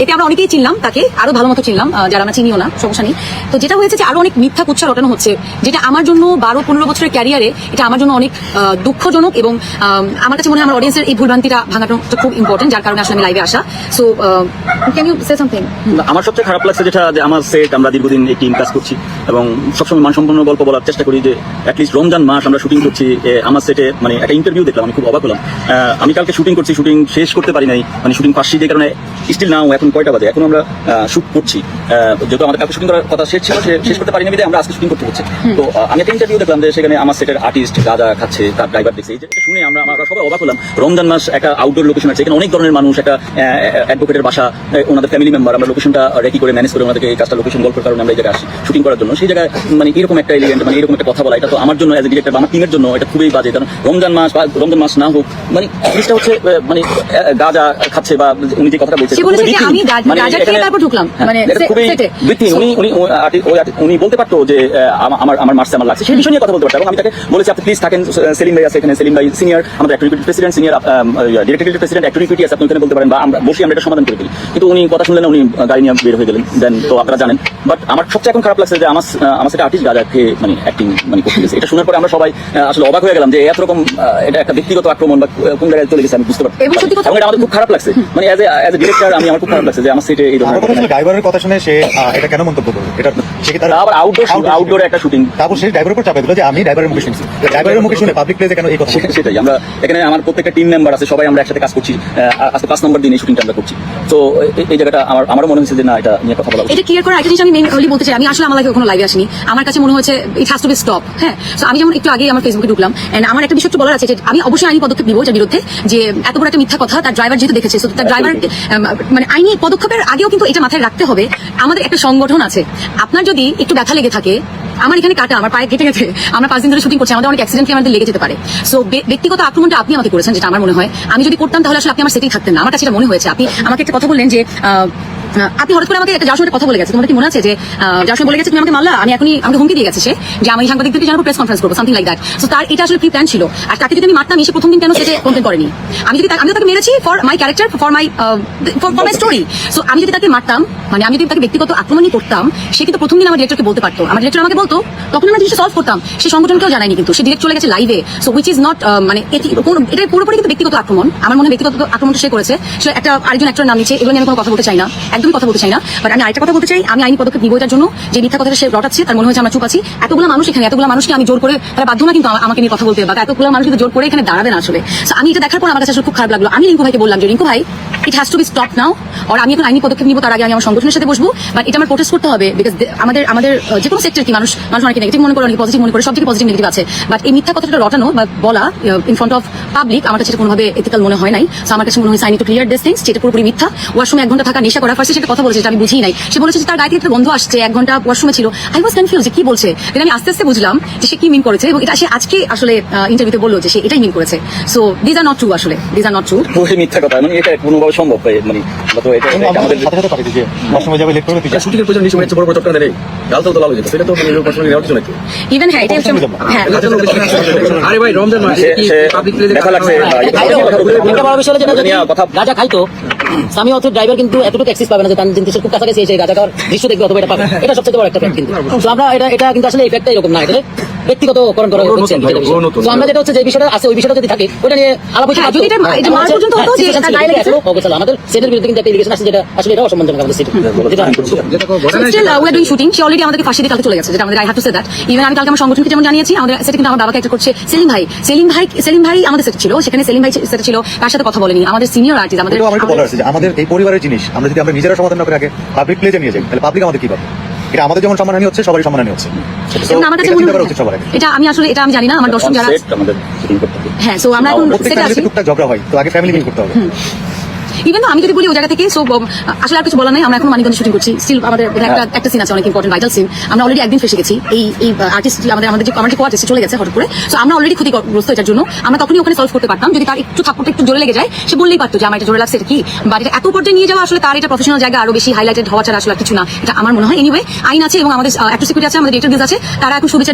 এতে আমরা অনেকেই চিনলাম, তাকে আরো ভালো মতো চিনলাম, যারা আমরা চিনিও না, সমস্যা নেই। তো যেটা হয়েছে যে আরো অনেক মিথ্যা কুৎসা রটানো হচ্ছে, যেটা আমার জন্য 12-15 বছরের ক্যারিয়ারে এটা আমার জন্য অনেক দুঃখজনক, এবং আমার কাছে মনে হয় আমার অডিয়েন্সের এই ভুলভ্রান্তিটা ভাঙাটা খুব ইম্পর্টেন্ট, যার কারণে আসলে আমি লাইভে আসা। So can you say something? আমার সবচেয়ে খারাপ লাগছে যেটা, যে আমার সেট আমরা দীর্ঘদিন এই টিম কাজ করছি এবং সবসময় মানসম্পন্ন গল্প বলার চেষ্টা করি, যে অ্যাটলিস্ট রমজান মাস আমরা শুটিং করছি। আমার সেটে মানে একটা ইন্টারভিউ দেখলাম, আমি খুব অবাক হলাম। আমি কালকে শুটিং করছি, শুটিং শেষ করতে পারি নাই, মানে শুটিং পাচ্ছি, যে কারণে স্টিল নাও এখন কয়টা বাজে, এখন আমরা শুট করছি। যেহেতু আমাদের কালকে শুটিং করার কথা শেষ ছিল, শেষ করতে পারিনি, আমরা আজকে শুটিং করতে হচ্ছে। তো আমি একটা ইন্টারভিউ দেখলাম যে সেখানে আমার সেটের আর্টিস্ট গাঁজা খাচ্ছে, তার ড্রাইভার দেখছে। এটা শুনে আমরা সবাই অবাক হলাম। রমজান মাস একটা আউটডোর লোকেশন আছে, এখানে অনেক ধরনের মানুষ, একটা অ্যাডভোকেটের বাসা, ওনাদের ফ্যামিলি মেম্বার, আমরা লোকেশনটা রেডি করে ম্যানেজ করে ওনাদেরকে এই কাজটা লোকেশন গল্পের কারণে আমরা এই জায়গায় আসি শুটিং করার জন্য। সেই জায়গায় মানে এরকম একটা এলিমেন্ট, মানে এরকম একটা কথা বলা, এটা তো আমার জন্য এজ এ ডিরেক্টর বা আমার টিমের জন্য এটা খুবই বাজে। কারণ রমজান মাস বা রমজান মাস না হোক, মানে জিনিসটা হচ্ছে মানে গাঁজা খাচ্ছে বা উনি যে কথাটা বলছেন, উনি বলতে পারতো যে আমার মার্চে আমার লাগছে, সেই বিষয় নিয়ে কথা বলতে পারতো। এবং আমি তাকে বলেছি আপনি প্লিজ থাকেন, সেলিম ভাই আছে এখানে, সেলিম ভাই সিনিয়র, আমাদের activity president, senior director president activity আছে, আপনি ওখানে বলতে পারেন, বা আমরা বসে আমরা এটা সমাধান করে দিই। কিন্তু উনি কথা শুনলেন, উনি গাড়ি নিয়ে বের হয়ে গেলেন। দেন তো আপনারা জানেন। বাট আমার সবচেয়ে এখন খারাপ লাগছে যে আমার সেটা আর্টিস্ট গাঁজা খেয়ে মানে অ্যাক্টিং মানে করতে গেছে। এটা শোনার পরে আমরা সবাই আসলে অবাক হয়ে গেলাম যে এত রকম এটা একটা ব্যক্তিগত আক্রমণ বা কোন জায়গায় চলে গেছে আমি বুঝতে পারছি। এবং এটা আমাদের খুব খারাপ লাগছে, মানে এজ এ ডিরেক্টর আমার খুব খারাপ লাগছে যে আমার সেটে এই ধরনের ড্রাইভারের কথা শুনে সে এটা কেন মন্তব্য করবে? এটা সে কি তার আবার আউটডোরে একটা শুটিং, তারপর সেই ড্রাইভারের উপর চাপে দিল যে আমি ড্রাইভারের মুখে শুনছি। ড্রাইভারের মুখে শুনে পাবলিক প্লেসে কেন এই কথা? সেটাই আমরা এখানে আমার প্রত্যেকটা টিম মেম্বার আছে, সবাই আমরা একসাথে কাজ করছি। আজকে 5 নম্বর দিন এই শুটিংটা আমরা করছি। তো এই জায়গাটা আমারও মনে হয়েছে যে না, এটা নিয়ে কথা বলা এটা ক্লিয়ার করা একটা জিনিস আমি মেইনলি বলতে চাই। আমি আসলে আমার লাইফে কখনো লাইভে আসিনি, আমার কাছে মনে হয়েছে ইট হ্যাজ টু বি স্টপ। হ্যাঁ, সো আমি যেমন একটু আগে আমার ফেসবুকে ঢুকলাম, এন্ড আমার একটা বিষয় একটু বলার আছে যে আমি অবশ্যই আইনি পদক্ষেপ নিব এটার বিরুদ্ধে, যে এত বড় একটা মিথ্যা কথা তার ড্রাইভার যেহেতু দেখেছে, সো তার ড্রাইভার মানে আইনি পদক্ষেপের আগেও কিন্তু এটা মাথায় রাখতে হবে। আমাদের একটা সংগঠন আছে, আপনার যদি একটু ব্যথা লেগে থাকে, আমার এখানে কাটা, আমার পায়ে কেটে গেছে, আমরা 5 দিন ধরে শুটিং করছি, আমাদের অনেক অ্যাক্সিডেন্টলি আমাদের লেগে যেতে পারে। সো ব্যক্তিগত আক্রমণটা আপনি আমাকে করেছেন, যেটা আমার মনে হয় আমি যদি করতাম তাহলে আসলে আপনি আমার সেটেই থাকতেন না। আমার কাছে এটা মনে হয়েছে। আপনি আমাকে একটা কথা বললেন যে আপনি হঠাৎ করে আমাকে একটা যাওয়ার সময় কথা বলে গেছে, তোমার কি মনে আছে যে যাওয়ার সময় বলে গেছে তুমি আমাকে মারলা, আমি এখনই আমাকে হুমকি দিয়ে গেছে সে যে আমি সাংবাদিকদেরকে জানাবো, প্রেস কনফারেন্স করবো, সামথিং লাইক দ্যাট। সো তার এটা আসলে প্রি প্ল্যান ছিল। আর তাকে যদি আমি মারতাম, এসে প্রথম দিন কেন সেটা কন্টেন্ট করেনি? আমি তাকে মেরেছি for my character, for my story. So আমি যদি তাকে মারতাম, মানে আমি যদি তাকে ব্যক্তিগত আক্রমণই করতাম, সে কিন্তু প্রথম দিন আমার ডিরেক্টরকে বলতে পারতো, আমার ডিরেক্টর আমাকে বলতো, তখন আমরা জিনিসটা সলভ করতাম। সে সংগঠনকেও জানায়নি, কিন্তু সে ডিরেক্ট চলে গেছে লাইভে। সো উইচ ইজ নট মানে এটা পুরোপুরি কিন্তু ব্যক্তিগত আক্রমণ। আমার মনে হয় ব্যক্তিগত আক্রমণটা সে করেছে। সে একটা আরেকজন অ্যাক্টরের নাম নিচ্ছে, এগুলো নিয়ে আমি কোনো কথা বলতে চাই না, একদমই কথা বলতে চাই না। বাট আমি আরেকটা কথা বলতে চাই, আমি আইনি পদক্ষেপ নিব এটার জন্য। যে মিথ্যা কথাটা সে রটাচ্ছে, তার মনে হয়েছে আমরা চুপ আছি। এতগুলো মানুষ এখানে, এতগুলো মানুষকে আমি জোর করে, তারা বাধ্য না কিন্তু আমাকে নিয়ে কথা বলতে, বা এতগুলো মানুষ কিন্তু জোর করে এখানে দাঁড়াবে না আসলে। সো আমি এটা দেখার পর আমার কাছে আসলে খুব খারাপ লাগলো। আমি রিঙ্কু ভাইকে বললাম যে রিঙ্কু ভাই, it has to be stop now. আর আমি এখন আইনি পদক্ষেপ নিব, তার আগে আমি আমার সংগঠনের সাথে বসবো। বাট এটা আমার প্রোটেস্ট করতে হবে, বিকজ আমাদের যে কোনো সেক্টর কি মানুষ অনেকে নেগেটিভ মনে করে, অনেকে পজিটিভ মনে করে, সব থেকে পজিটিভ নেগেটিভ আছে। বাট এই মিথ্যা কথাটা রটানো বা বলা ইন ফ্রন্ট অফ পাবলিক, আমার কাছে কোনোভাবে এথিক্যাল মনে হয় নাই। সো আমার কাছে মনে হয় I need to clear this things. যেটা পুরোপুরি মিথ্যা। ওয়াশরুমে 1 ঘন্টা থাকা, নেশা করা, ফার্স্টে সেটা কথা বলেছে, যেটা আমি বুঝি নাই। সে বলেছে যে তার গায়ে থেকে একটা গন্ধ আসছে, 1 ঘন্টা ওয়াশরুমে ছিল। আই ওয়াজ কনফিউজ যে কি বলছে। কিন্তু আমি আস্তে আস্তে বুঝলাম যে সে কি মিন করেছে, এবং এটা সে আজকে আসলে ইন্টারভিউতে বললো যে সে এটাই মিন করেছে। So this are not true, আসলে দিস আর নট ট্রু। ওই মিথ্যা কথা মানে এটা কোনোভাবে সম্ভব মানে তো এটা আমাদের সাথে সাথে পারি যে ওয়াশরুমে যাবে, লেট করবে, তুই শুটিং এর পেছনে নিচে বড় বড় চটকা দেয়, গাল তো লাল হয়ে যেত, সেটা তো মানে পার্সোনালি নেওয়ার কিছু নাই। ইভেন হ্যাঁ, এটা হ্যাঁ, আরে ভাই রমজান মাস পাবলিক প্লেসে দেখা লাগছে একটা বড় বিষয় হলো যেটা যদি গাঁজা খাইতো, স্বামী অথবা ড্রাইভার কিন্তু এতটুকু অ্যাক্সেস পাবে না যে তার জিনিসের খুব কাছাকাছি এসে গাঁজা খাওয়ার দৃশ্য দেখবে অথবা এটা পাবে। এটা সবচেয়ে বড় একটা ফ্যাক্ট কিন্তু। তো আমরা এটা কিন্তু আসলে ইফেক্টটা এরকম না, এটা ব্যক্তিগতকরণ করা হচ্ছে। তো আমরা যেটা হচ্ছে যে বিষয়টা আছে, ওই বিষয়টা যদি থাকে ওটা নিয়ে আলাপ হচ্ছে। যদি এটা মার পর্যন্ত হতো যে এটা গায়ে লেগেছে, আমাদের সেটের বিরুদ্ধে কিন্তু একটা ইলিগেশন আছে, যেটা আসলে এটা অসম্মানজনক আমাদের সেট। যেটা still we are doing shooting. সে অলরেডি আমাদেরকে ফাঁসি দিয়ে কালকে চলে গেছে, যেটা আমাদের I have to say that. Even আমি কালকে আমার সংগঠনকে যেমন জানিয়েছি, আমাদের সেটা কিন্তু আমার বাবাকে একটা করছে সেলিম ভাই আমাদের সেট ছিল, সেখানে সেলিম ভাই সেট ছিল, তার সাথে কথা বলেনি। আমাদের সিনিয়র আর্টিস্ট আমাদের এই পরিবারের জিনিস আমরা যদি আমরা নিজেরা সমাধান না করে আগে পাবলিক প্লেসে নিয়ে যাই, তাহলে পাবলিক আমাদের কি পাবে? এটা আমাদের যেমন সম্মানহানি হচ্ছে, সবারই সম্মানহানি হচ্ছে। আমার কাছে মনে হয় এটা আমি আসলে এটা আমি জানি না, আমার দর্শক যারা আমাদের শুটিং করতে হবে। হ্যাঁ, সো আমরা এখন সেটা আছি, টুকটাক ঝগড়া হয়, তো আগে ফ্যামিলি মিল করতে হবে। ইভেন আমি যদি বলি ওই জায়গা থেকে, সো আসলে আর কিছু বলা নাই। আমরা এখন মানিকগঞ্জে শুটিং করছি, স্টিল আমাদের একটা সিন আছে, অনেক ইম্পর্টেন্ট ভাইটাল সিন। আমরা অলরেডি একদিন ফেসে গেছি। এই আর্টিস্ট আমাদের যে কোয়ার্টিস্ট চলে গেছে হঠাৎ করে। সো আমরা অলরেডি ক্ষতিগ্রস্ত এটার জন্য। আমরা তখনই ওখানে সলভ করতে পারতাম, যদি তার একটু থাপ্পড়টা একটু জোরে লেগে যায়, সে বললেই পারতো যে আমার এটা জোরে লাগছে, এটা কি। বাট এটা এত পর্যায়ে নিয়ে যাওয়া, আসলে তার এটা প্রফেশনাল জায়গা আরো বেশি হাইলাইটেড হওয়া ছাড়া আসলে কিছু না, এটা আমার মনে হয়। এনিওয়ে আইন আছে এবং আমাদের একটু সিকিউরিটি আছে, আমাদের ডিরেক্টর আছে, তারা এখন শুভেচ্ছা